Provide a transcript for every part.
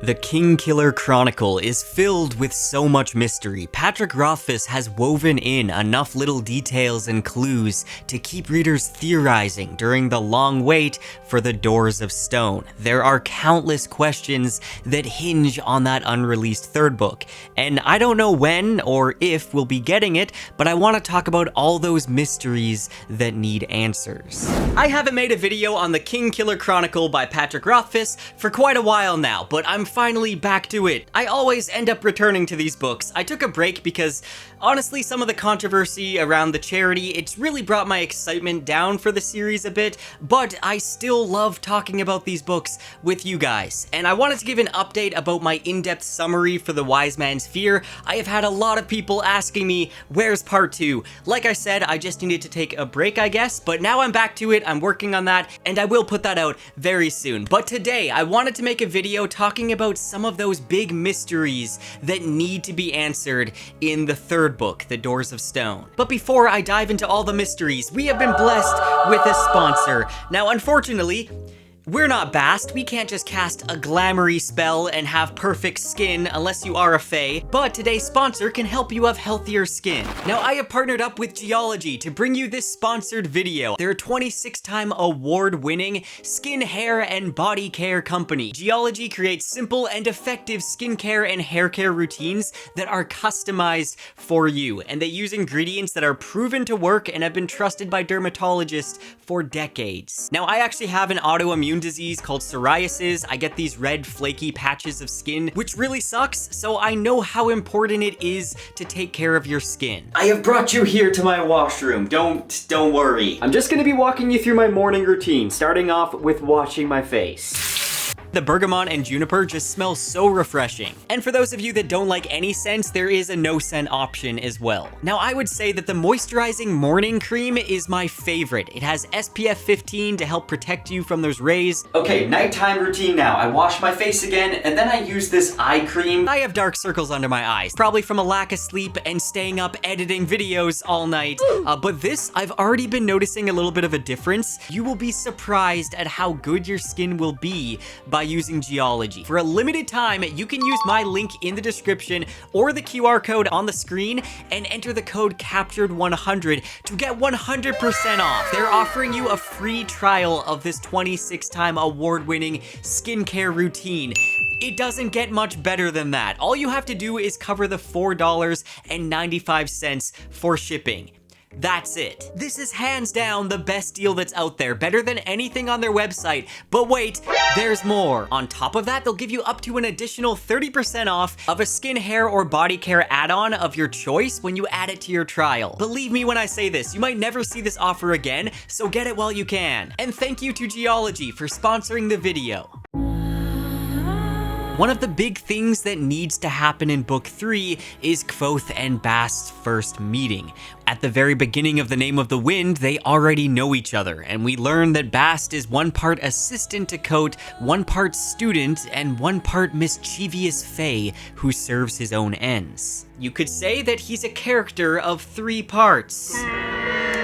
The Kingkiller Chronicle is filled with so much mystery. Patrick Rothfuss has woven in enough little details and clues to keep readers theorizing during the long wait for the Doors of Stone. There are countless questions that hinge on that unreleased third book, and I don't know when or if we'll be getting it, but I want to talk about all those mysteries that need answers. I haven't made a video on the Kingkiller Chronicle by Patrick Rothfuss for quite a while now, but I'm finally back to it. I always end up returning to these books. I took a break because honestly, some of the controversy around the charity, it's really brought my excitement down for the series a bit, but I still love talking about these books with you guys. And I wanted to give an update about my in-depth summary for The Wise Man's Fear. I have had a lot of people asking me, where's part 2? Like I said, I just needed to take a break, I guess, but now I'm back to it, I'm working on that, and I will put that out very soon. But today, I wanted to make a video talking about some of those big mysteries that need to be answered in the third book, The Doors of Stone. But before I dive into all the mysteries, we have been blessed with a sponsor. Now, unfortunately, we're not Bast. We can't just cast a glamoury spell and have perfect skin unless you are a fae, but today's sponsor can help you have healthier skin. Now, I have partnered up with Geologie to bring you this sponsored video. They're a 26-time award-winning skin, hair, and body care company. Geologie creates simple and effective skincare and hair care routines that are customized for you, and they use ingredients that are proven to work and have been trusted by dermatologists for decades. Now, I actually have an autoimmune disease called psoriasis. I get these red flaky patches of skin, which really sucks, so I know how important it is to take care of your skin. I have brought you here to my washroom. Don't worry. I'm just gonna be walking you through my morning routine, starting off with washing my face. The bergamot and juniper just smell so refreshing. And for those of you that don't like any scents, there is a no scent option as well. Now, I would say that the moisturizing morning cream is my favorite. It has SPF 15 to help protect you from those rays. Okay, nighttime routine now. I wash my face again, and then I use this eye cream. I have dark circles under my eyes, probably from a lack of sleep and staying up editing videos all night. But this, I've already been noticing a little bit of a difference. You will be surprised at how good your skin will be by using Geologie. For a limited time, you can use my link in the description or the QR code on the screen and enter the code CAPTURED100 to get 100% off. They're offering you a free trial of this 26-time award-winning skincare routine. It doesn't get much better than that. All you have to do is cover the $4.95 for shipping. That's it. This is hands down the best deal that's out there, better than anything on their website. But wait, there's more. On top of that, they'll give you up to an additional 30% off of a skin, hair, or body care add-on of your choice when you add it to your trial. Believe me when I say this, you might never see this offer again, so get it while you can. And thank you to Geologie for sponsoring the video. One of the big things that needs to happen in Book 3 is Kvothe and Bast's first meeting. At the very beginning of The Name of the Wind, they already know each other, and we learn that Bast is one part assistant to Kvothe, one part student, and one part mischievous fae who serves his own ends. You could say that he's a character of 3 parts.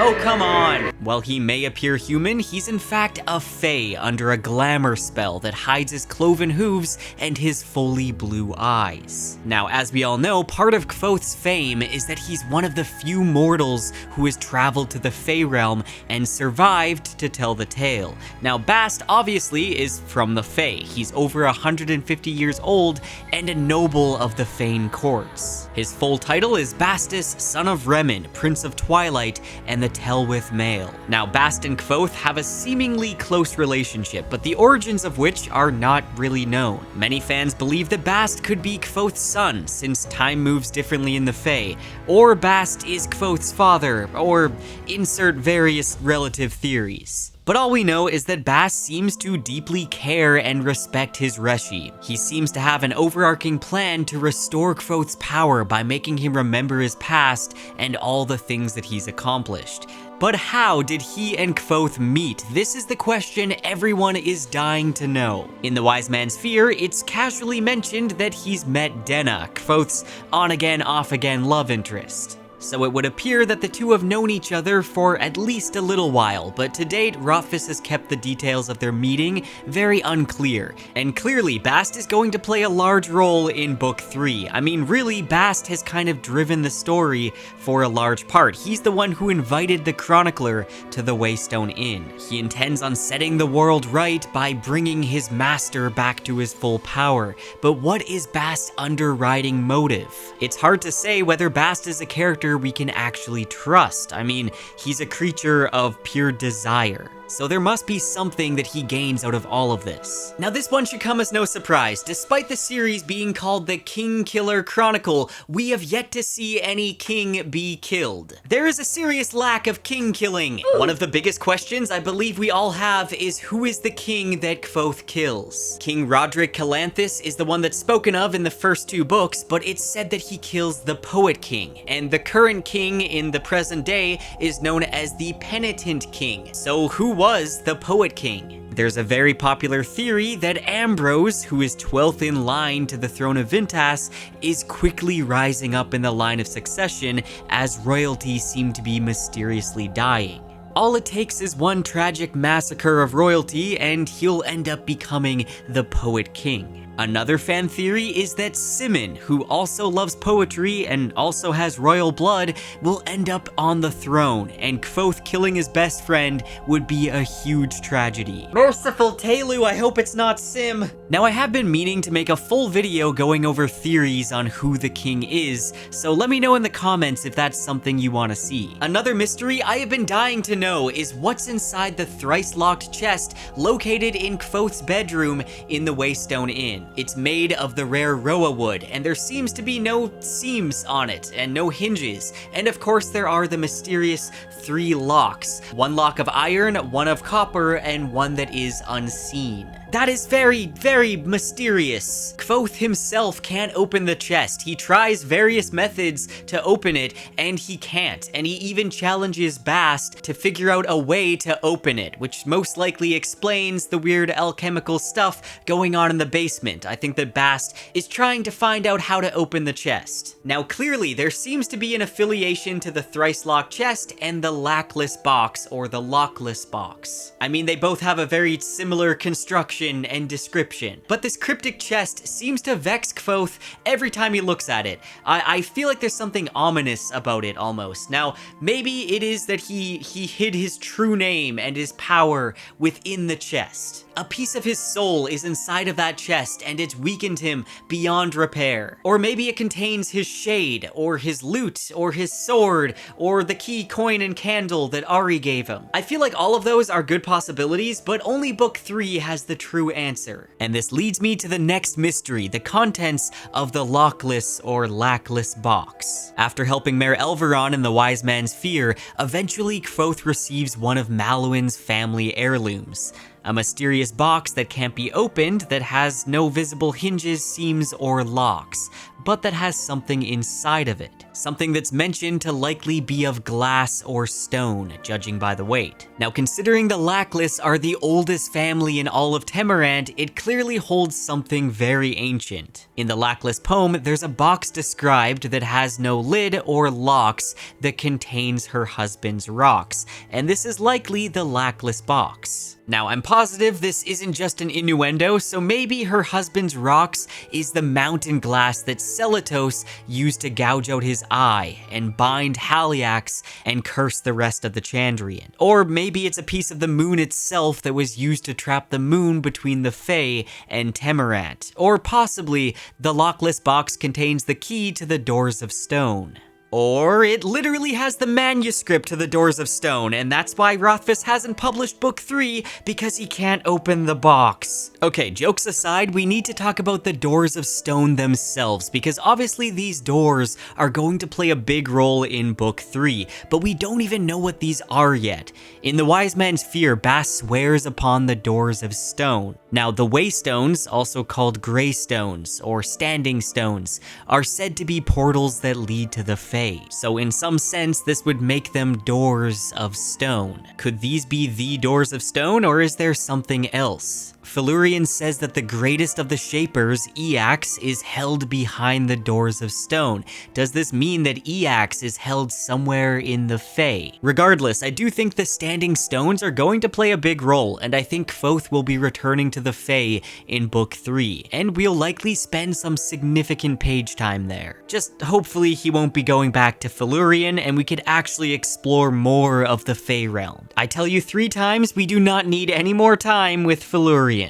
Oh, come on! While he may appear human, he's in fact a fae under a glamour spell that hides his cloven hooves and his fully blue eyes. Now, as we all know, part of Kvothe's fame is that he's one of the few mortals who has traveled to the Fae realm and survived to tell the tale. Now, Bast obviously is from the Fae. He's over 150 years old and a noble of the Fane courts. His full title is Bastus, son of Remen, Prince of Twilight, and the Telwyth Male. Now, Bast and Kvothe have a seemingly close relationship, but the origins of which are not really known. Many fans believe that Bast could be Kvothe's son, since time moves differently in the Fae, or Bast is Kvothe's father, or insert various relative theories. But all we know is that Bast seems to deeply care and respect his Reshi. He seems to have an overarching plan to restore Kvothe's power by making him remember his past and all the things that he's accomplished. But how did he and Kvothe meet? This is the question everyone is dying to know. In The Wise Man's Fear, it's casually mentioned that he's met Denna, Kvothe's on-again, off-again love interest. So it would appear that the two have known each other for at least a little while, but to date, Rothfuss has kept the details of their meeting very unclear. And clearly, Bast is going to play a large role in Book 3. I mean, really, Bast has kind of driven the story for a large part. He's the one who invited the Chronicler to the Waystone Inn. He intends on setting the world right by bringing his master back to his full power. But what is Bast's underriding motive? It's hard to say whether Bast is a character we can actually trust. I mean, he's a creature of pure desire. So there must be something that he gains out of all of this. Now this one should come as no surprise. Despite the series being called the Kingkiller Chronicle, we have yet to see any king be killed. There is a serious lack of king killing. One of the biggest questions I believe we all have is who is the king that Kvothe kills? King Roderick Calanthus is the one that's spoken of in the first 2 books, but it's said that he kills the Poet King, and the current king in the present day is known as the Penitent King. So who was the Poet King? There's a very popular theory that Ambrose, who is 12th in line to the throne of Vintas, is quickly rising up in the line of succession as royalty seem to be mysteriously dying. All it takes is one tragic massacre of royalty and he'll end up becoming the Poet King. Another fan theory is that Simon, who also loves poetry and also has royal blood, will end up on the throne, and Kvothe killing his best friend would be a huge tragedy. Merciful Telu, I hope it's not Sim. Now I have been meaning to make a full video going over theories on who the king is, so let me know in the comments if that's something you want to see. Another mystery I have been dying to know is what's inside the thrice-locked chest located in Kvothe's bedroom in the Waystone Inn. It's made of the rare Roa wood, and there seems to be no seams on it, and no hinges. And of course there are the mysterious 3 locks. 1 lock of iron, 1 of copper, and 1 that is unseen. That is very, very mysterious. Kvothe himself can't open the chest. He tries various methods to open it, and he can't. And he even challenges Bast to figure out a way to open it, which most likely explains the weird alchemical stuff going on in the basement. I think that Bast is trying to find out how to open the chest. Now clearly, there seems to be an affiliation to the Thrice-locked chest and the Lockless Box, or the Lockless Box. I mean, they both have a very similar construction and description. But this cryptic chest seems to vex Kvothe every time he looks at it. I feel like there's something ominous about it almost. Now, maybe it is that he hid his true name and his power within the chest. A piece of his soul is inside of that chest and it's weakened him beyond repair. Or maybe it contains his shade, or his lute, or his sword, or the key, coin, and candle that Auri gave him. I feel like all of those are good possibilities, but only Book 3 has the true answer. And this leads me to the next mystery, the contents of the Lockless or Lackless Box. After helping Mayor Elveron in the Wise Man's Fear, eventually Kvothe receives one of Malouin's family heirlooms. A mysterious box that can't be opened, that has no visible hinges, seams, or locks, but that has something inside of it. Something that's mentioned to likely be of glass or stone, judging by the weight. Now, considering the Lackless are the oldest family in all of Temerant, it clearly holds something very ancient. In the Lackless poem, there's a box described that has no lid or locks that contains her husband's rocks, and this is likely the Lackless Box. Now, I'm positive this isn't just an innuendo, so maybe her husband's rocks is the mountain glass that Celatos used to gouge out his eye and bind Haliax and curse the rest of the Chandrian. Or maybe it's a piece of the moon itself that was used to trap the moon between the Fae and Temerant. Or possibly the Lockless Box contains the key to the Doors of Stone. Or it literally has the manuscript to the Doors of Stone, and that's why Rothfuss hasn't published Book 3, because he can't open the box. Okay, jokes aside, we need to talk about the Doors of Stone themselves, because obviously these doors are going to play a big role in Book 3, but we don't even know what these are yet. In the Wise Man's Fear, Bast swears upon the Doors of Stone. Now, the Waystones, also called Greystones or Standing Stones, are said to be portals that lead to the Fae. So in some sense, this would make them Doors of Stone. Could these be the Doors of Stone, or is there something else? Felurian says that the greatest of the Shapers, Eax, is held behind the doors of stone. Does this mean that Eax is held somewhere in the Fae? Regardless, I do think the Standing Stones are going to play a big role, and I think Kvothe will be returning to the Fae in Book 3, and we'll likely spend some significant page time there. Just hopefully he won't be going back to Felurian, and we could actually explore more of the Fae realm. I tell you 3 times, we do not need any more time with Felurian.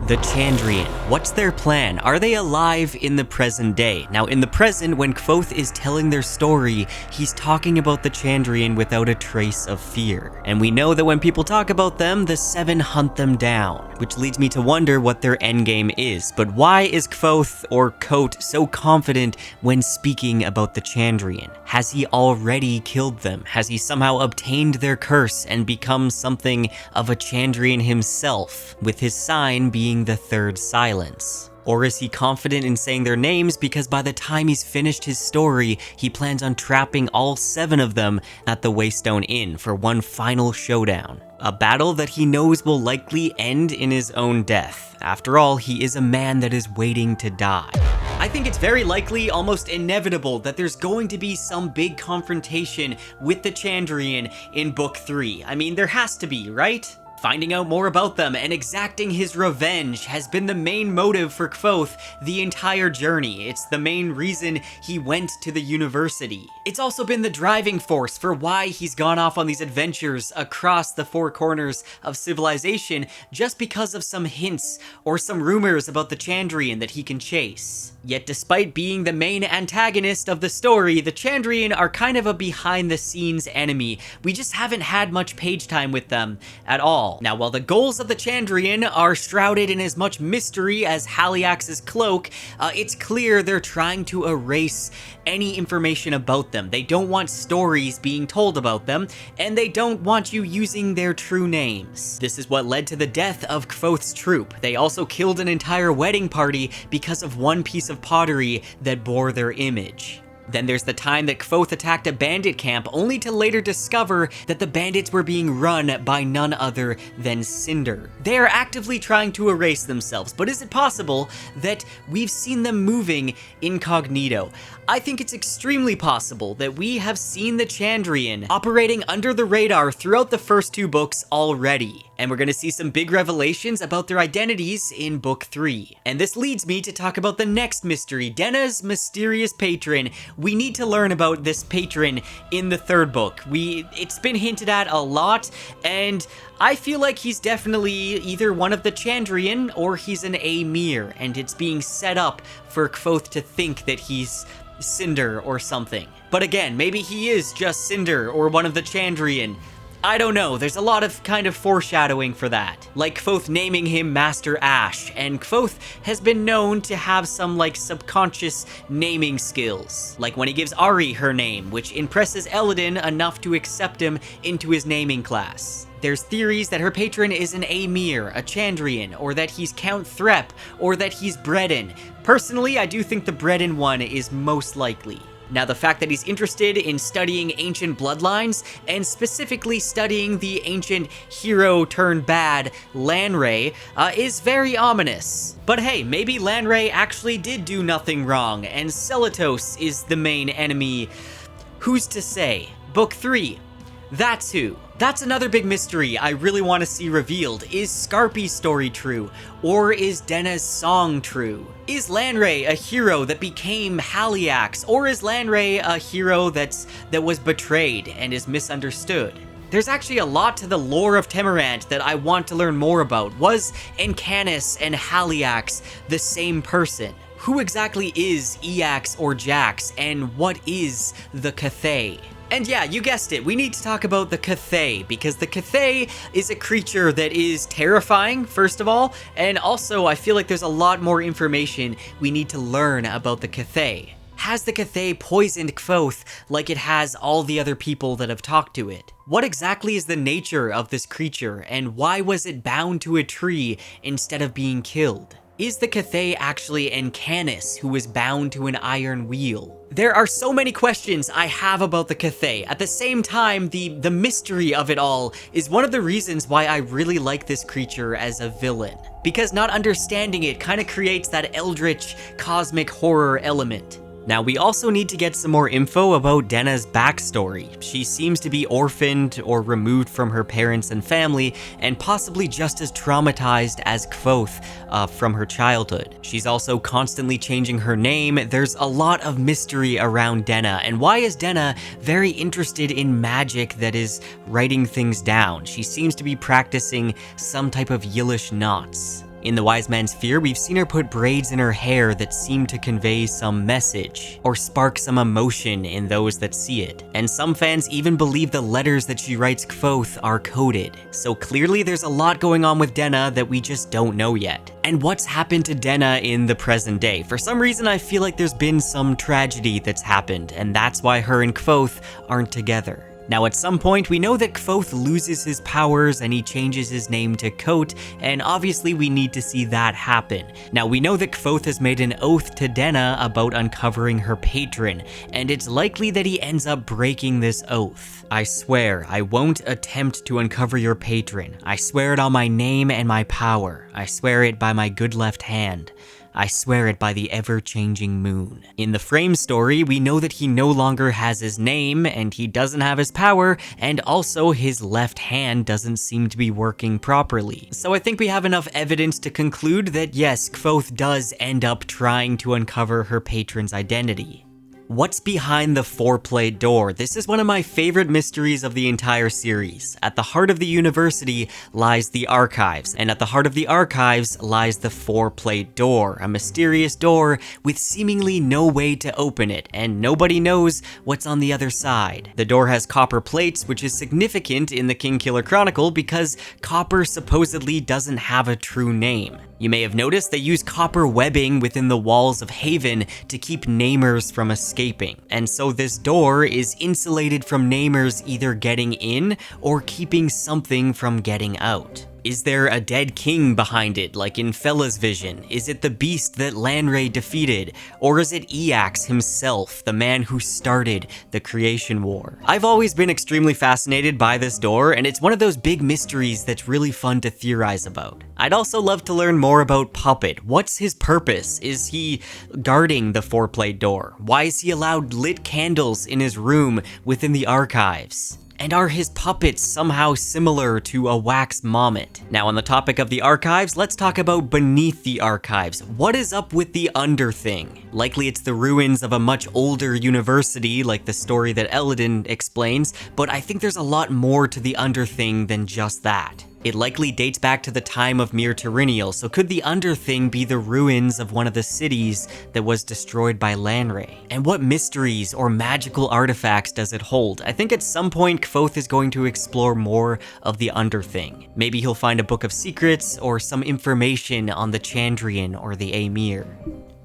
The Chandrian. What's their plan? Are they alive in the present day? Now, in the present, when Kvothe is telling their story, he's talking about the Chandrian without a trace of fear. And we know that when people talk about them, the Seven hunt them down, which leads me to wonder what their endgame is. But why is Kvothe, or Kvothe, so confident when speaking about the Chandrian? Has he already killed them? Has he somehow obtained their curse and become something of a Chandrian himself, with his sign being the third silence? Or is he confident in saying their names because by the time he's finished his story, he plans on trapping all 7 of them at the Waystone Inn for one final showdown? A battle that he knows will likely end in his own death. After all, he is a man that is waiting to die. I think it's very likely, almost inevitable, that there's going to be some big confrontation with the Chandrian in Book 3. I mean, there has to be, right? Finding out more about them and exacting his revenge has been the main motive for Kvothe the entire journey. It's the main reason he went to the university. It's also been the driving force for why he's gone off on these adventures across the 4 corners of civilization, just because of some hints or some rumors about the Chandrian that he can chase. Yet despite being the main antagonist of the story, the Chandrian are kind of a behind-the-scenes enemy. We just haven't had much page time with them at all. Now, while the goals of the Chandrian are shrouded in as much mystery as Haliax's cloak, it's clear they're trying to erase any information about them. They don't want stories being told about them, and they don't want you using their true names. This is what led to the death of Kvothe's troop. They also killed an entire wedding party because of one piece of pottery that bore their image. Then there's the time that Kvothe attacked a bandit camp, only to later discover that the bandits were being run by none other than Cinder. They are actively trying to erase themselves, but is it possible that we've seen them moving incognito? I think it's extremely possible that we have seen the Chandrian operating under the radar throughout the first 2 books already. And we're going to see some big revelations about their identities in Book 3. And this leads me to talk about the next mystery, Denna's mysterious patron. We need to learn about this patron in the 3rd book. It's been hinted at a lot, and I feel like he's definitely either one of the Chandrian or he's an Amir, and it's being set up for Kvothe to think that he's Cinder or something. But again, maybe he is just Cinder or one of the Chandrian. I don't know, there's a lot of kind of foreshadowing for that. Like Kvothe naming him Master Ash, and Kvothe has been known to have some like subconscious naming skills. Like when he gives Auri her name, which impresses Eladin enough to accept him into his naming class. There's theories that her patron is an Amir, a Chandrian, or that he's Count Threp, or that he's Bredon. Personally, I do think the Bredon one is most likely. Now, the fact that he's interested in studying ancient bloodlines, and specifically studying the ancient hero-turned-bad Lanre, is very ominous. But hey, maybe Lanre actually did do nothing wrong, and Celatos is the main enemy. Who's to say? Book 3. That's who. That's another big mystery I really want to see revealed. Is Scarpy's story true? Or is Denna's song true? Is Lanre a hero that became Haliax? Or is Lanre a hero that was betrayed and is misunderstood? There's actually a lot to the lore of Temerant that I want to learn more about. Was Encanis and Haliax the same person? Who exactly is Eax or Jax, and what is the Cthaeh? And yeah, you guessed it, we need to talk about the Cthaeh, because the Cthaeh is a creature that is terrifying, first of all, and also I feel like there's a lot more information we need to learn about the Cthaeh. Has the Cthaeh poisoned Kvothe like it has all the other people that have talked to it? What exactly is the nature of this creature, and why was it bound to a tree instead of being killed? Is the Cthaeh actually Encanis, who was bound to an iron wheel? There are so many questions I have about the Cthaeh. At the same time, the mystery of it all is one of the reasons why I really like this creature as a villain. Because not understanding it kind of creates that eldritch, cosmic horror element. Now, we also need to get some more info about Denna's backstory. She seems to be orphaned or removed from her parents and family, and possibly just as traumatized as Kvothe from her childhood. She's also constantly changing her name. There's a lot of mystery around Denna, and why is Denna very interested in magic that is writing things down? She seems to be practicing some type of Yillish knots. In the Wise Man's Fear, we've seen her put braids in her hair that seem to convey some message, or spark some emotion in those that see it. And some fans even believe the letters that she writes Kvothe are coded. So clearly there's a lot going on with Denna that we just don't know yet. And what's happened to Denna in the present day? For some reason I feel like there's been some tragedy that's happened, and that's why her and Kvothe aren't together. Now, at some point, we know that Kvothe loses his powers and he changes his name to Kvothe, and obviously we need to see that happen. Now, we know that Kvothe has made an oath to Denna about uncovering her patron, and it's likely that he ends up breaking this oath. I swear, I won't attempt to uncover your patron. I swear it on my name and my power. I swear it by my good left hand. I swear it by the ever-changing moon. In the Framestory, we know that he no longer has his name, and he doesn't have his power, and also his left hand doesn't seem to be working properly. So I think we have enough evidence to conclude that yes, Kvothe does end up trying to uncover her patron's identity. What's behind the four-plate door? This is one of my favorite mysteries of the entire series. At the heart of the university lies the archives, and at the heart of the archives lies the four-plate door, a mysterious door with seemingly no way to open it, and nobody knows what's on the other side. The door has copper plates, which is significant in the Kingkiller Chronicle because copper supposedly doesn't have a true name. You may have noticed they use copper webbing within the walls of Haven to keep namers from escaping. And so this door is insulated from namers either getting in or keeping something from getting out. Is there a dead king behind it, like in Fella's vision? Is it the beast that Lanre defeated? Or is it Eax himself, the man who started the creation war? I've always been extremely fascinated by this door, and it's one of those big mysteries that's really fun to theorize about. I'd also love to learn more about Puppet. What's his purpose? Is he guarding the four-plate door? Why is he allowed lit candles in his room within the archives? And are his puppets somehow similar to a wax mommet? Now, on the topic of the archives, let's talk about beneath the archives. What is up with the Underthing? Likely it's the ruins of a much older university, like the story that Elodin explains, but I think there's a lot more to the Underthing than just that. It likely dates back to the time of Mir Terinial, so could the Underthing be the ruins of one of the cities that was destroyed by Lanre? And what mysteries or magical artifacts does it hold? I think at some point Kvothe is going to explore more of the Underthing. Maybe he'll find a book of secrets or some information on the Chandrian or the Amir.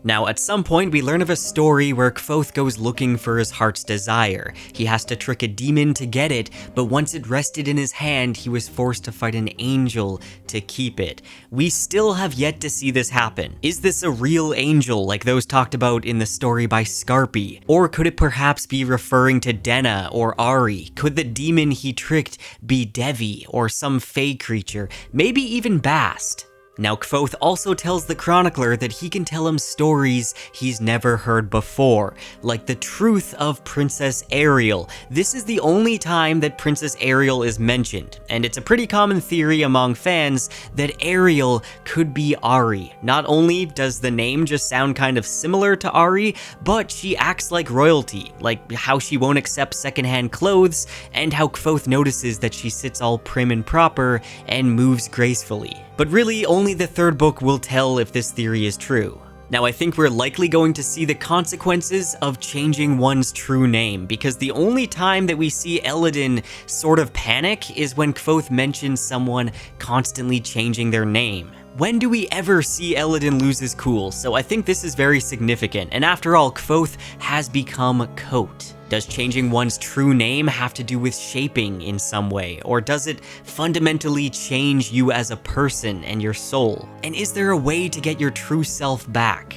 Now, at some point, we learn of a story where Kvothe goes looking for his heart's desire. He has to trick a demon to get it, but once it rested in his hand, he was forced to fight an angel to keep it. We still have yet to see this happen. Is this a real angel like those talked about in the story by Scarpy? Or could it perhaps be referring to Denna or Auri? Could the demon he tricked be Devi or some fae creature? Maybe even Bast? Now, Kvothe also tells the chronicler that he can tell him stories he's never heard before, like the truth of Princess Ariel. This is the only time that Princess Ariel is mentioned, and it's a pretty common theory among fans that Ariel could be Auri. Not only does the name just sound kind of similar to Auri, but she acts like royalty, like how she won't accept secondhand clothes, and how Kvothe notices that she sits all prim and proper and moves gracefully. But really, only the third book will tell if this theory is true. Now, I think we're likely going to see the consequences of changing one's true name, because the only time that we see Elodin sort of panic is when Kvothe mentions someone constantly changing their name. When do we ever see Elodin lose his cool? So I think this is very significant, and after all, Kvothe has become Kvothe. Does changing one's true name have to do with shaping in some way, or does it fundamentally change you as a person and your soul? And is there a way to get your true self back?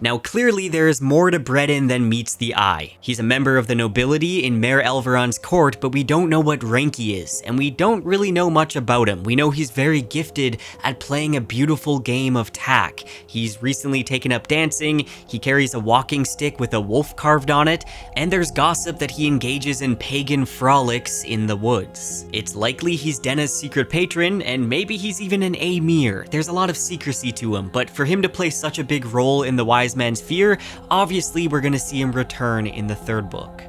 Now clearly there is more to Bredon than meets the eye. He's a member of the nobility in Mayor Elveron's court, but we don't know what rank he is, and we don't really know much about him. We know he's very gifted at playing a beautiful game of tack. He's recently taken up dancing, he carries a walking stick with a wolf carved on it, and there's gossip that he engages in pagan frolics in the woods. It's likely he's Denna's secret patron, and maybe he's even an Amir. There's a lot of secrecy to him, but for him to play such a big role in the Wise Man's Fear, obviously we're gonna see him return in the third book.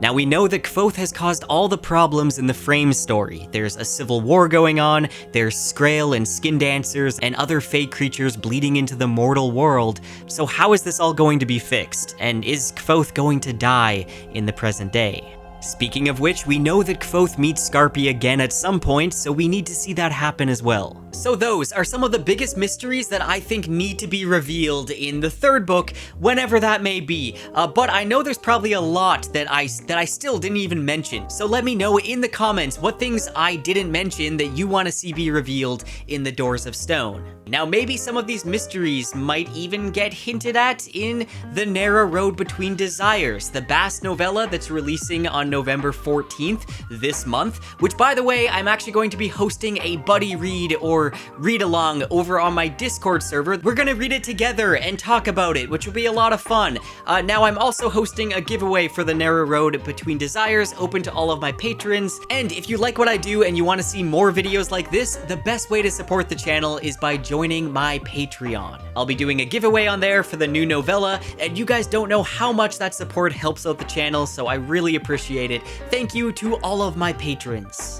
Now we know that Kvothe has caused all the problems in the Framestory. There's a civil war going on, there's Skrael and skin dancers and other fake creatures bleeding into the mortal world, so how is this all going to be fixed? And is Kvothe going to die in the present day? Speaking of which, we know that Kvothe meets Scarpy again at some point, so we need to see that happen as well. So those are some of the biggest mysteries that I think need to be revealed in the third book, whenever that may be. But I know there's probably a lot that I still didn't even mention. So let me know in the comments what things I didn't mention that you want to see be revealed in the Doors of Stone. Now maybe some of these mysteries might even get hinted at in The Narrow Road Between Desires, the Bast novella that's releasing on November 14th this month, which by the way, I'm actually going to be hosting a buddy read or read along over on my Discord server. We're gonna read it together and talk about it, which will be a lot of fun. Now I'm also hosting a giveaway for The Narrow Road Between Desires, open to all of my patrons. And if you like what I do and you want to see more videos like this, the best way to support the channel is by joining my Patreon. I'll be doing a giveaway on there for the new novella, and you guys don't know how much that support helps out the channel, so I really appreciate it. Thank you to all of my patrons.